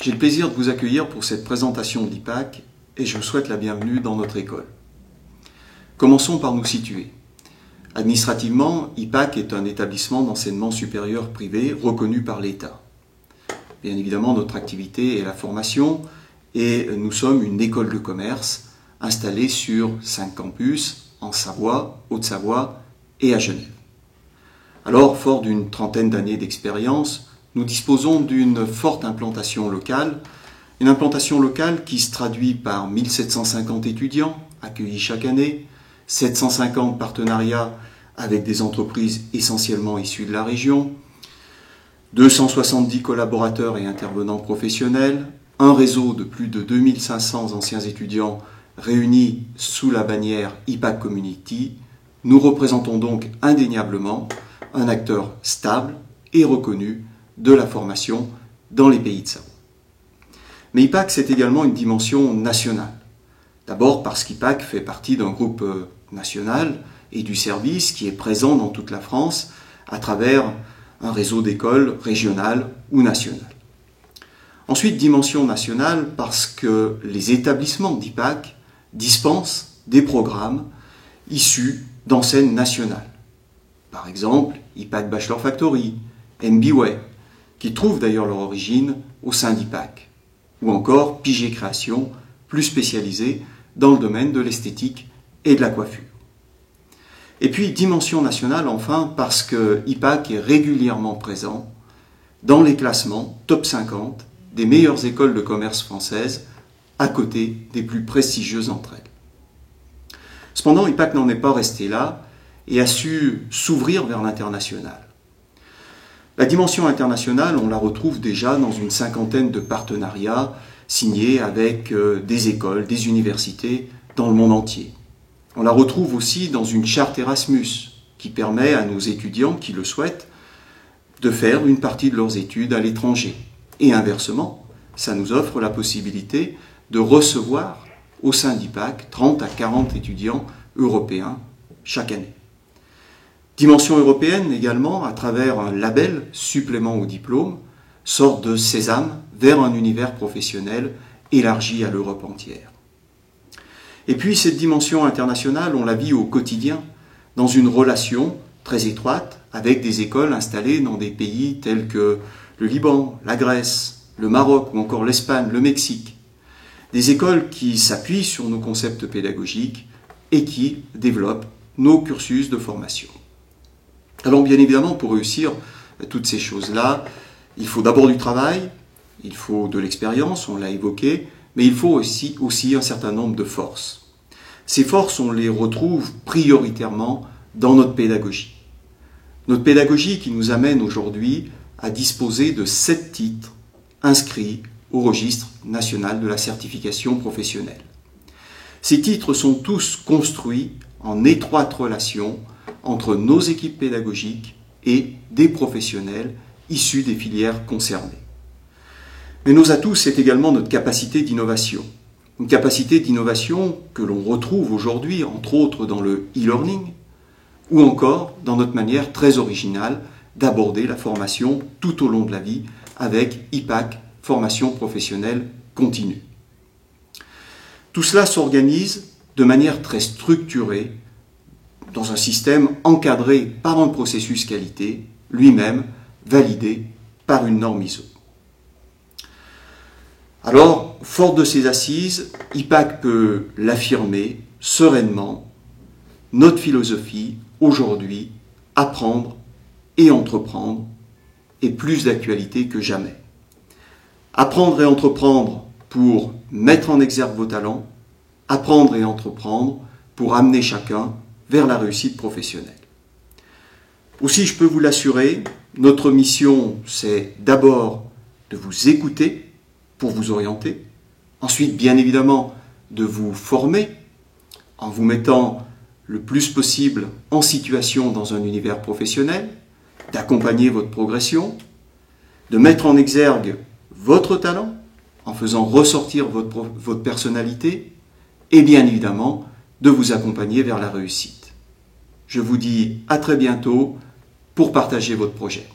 J'ai le plaisir de vous accueillir pour cette présentation de l'IPAC et je vous souhaite la bienvenue dans notre école. Commençons par nous situer. Administrativement, IPAC est un établissement d'enseignement supérieur privé reconnu par l'État. Bien évidemment, notre activité est la formation et nous sommes une école de commerce installée sur 5 campus en Savoie, Haute-Savoie et à Genève. Alors, fort d'une trentaine d'années d'expérience, nous disposons d'une forte implantation locale, une implantation locale qui se traduit par 1750 étudiants accueillis chaque année, 750 partenariats avec des entreprises essentiellement issues de la région, 270 collaborateurs et intervenants professionnels, un réseau de plus de 2500 anciens étudiants réunis sous la bannière IPAC Community. Nous représentons donc indéniablement un acteur stable et reconnu de la formation dans les pays de Savoie. Mais IPAC, c'est également une dimension nationale. D'abord parce qu'IPAC fait partie d'un groupe national et du service qui est présent dans toute la France à travers un réseau d'écoles régionales ou nationales. Ensuite, dimension nationale parce que les établissements d'IPAC dispensent des programmes issus d'enseignes nationales. Par exemple, IPAC Bachelor Factory, MBWay, qui trouvent d'ailleurs leur origine au sein d'IPAC, ou encore Piget Création, plus spécialisée dans le domaine de l'esthétique et de la coiffure. Et puis, dimension nationale, enfin, parce que IPAC est régulièrement présent dans les classements top 50 des meilleures écoles de commerce françaises, à côté des plus prestigieuses entre elles. Cependant, IPAC n'en est pas resté là et a su s'ouvrir vers l'international. La dimension internationale, on la retrouve déjà dans une cinquantaine de partenariats signés avec des écoles, des universités dans le monde entier. On la retrouve aussi dans une charte Erasmus qui permet à nos étudiants qui le souhaitent de faire une partie de leurs études à l'étranger. Et inversement, ça nous offre la possibilité de recevoir au sein d'IPAC 30 à 40 étudiants européens chaque année. Dimension européenne également à travers un label supplément au diplôme, sorte de sésame vers un univers professionnel élargi à l'Europe entière. Et puis cette dimension internationale, on la vit au quotidien dans une relation très étroite avec des écoles installées dans des pays tels que le Liban, la Grèce, le Maroc ou encore l'Espagne, le Mexique. Des écoles qui s'appuient sur nos concepts pédagogiques et qui développent nos cursus de formation. Alors bien évidemment, pour réussir toutes ces choses-là, il faut d'abord du travail, il faut de l'expérience, on l'a évoqué, mais il faut aussi un certain nombre de forces. Ces forces, on les retrouve prioritairement dans notre pédagogie. Notre pédagogie qui nous amène aujourd'hui à disposer de 7 titres inscrits au registre national de la certification professionnelle. Ces titres sont tous construits en étroite relation entre nos équipes pédagogiques et des professionnels issus des filières concernées. Mais nos atouts, c'est également notre capacité d'innovation. Une capacité d'innovation que l'on retrouve aujourd'hui, entre autres, dans le e-learning, ou encore dans notre manière très originale d'aborder la formation tout au long de la vie avec IPAC, formation professionnelle continue. Tout cela s'organise de manière très structurée dans un système encadré par un processus qualité, lui-même validé par une norme ISO. Alors, fort de ces assises, IPAC peut l'affirmer sereinement, notre philosophie, aujourd'hui, apprendre et entreprendre est plus d'actualité que jamais. Apprendre et entreprendre pour mettre en exergue vos talents, apprendre et entreprendre pour amener chacun vers la réussite professionnelle. Aussi, je peux vous l'assurer, notre mission, c'est d'abord de vous écouter pour vous orienter, ensuite, bien évidemment, de vous former en vous mettant le plus possible en situation dans un univers professionnel, d'accompagner votre progression, de mettre en exergue votre talent en faisant ressortir votre personnalité et bien évidemment de vous accompagner vers la réussite. Je vous dis à très bientôt pour partager votre projet.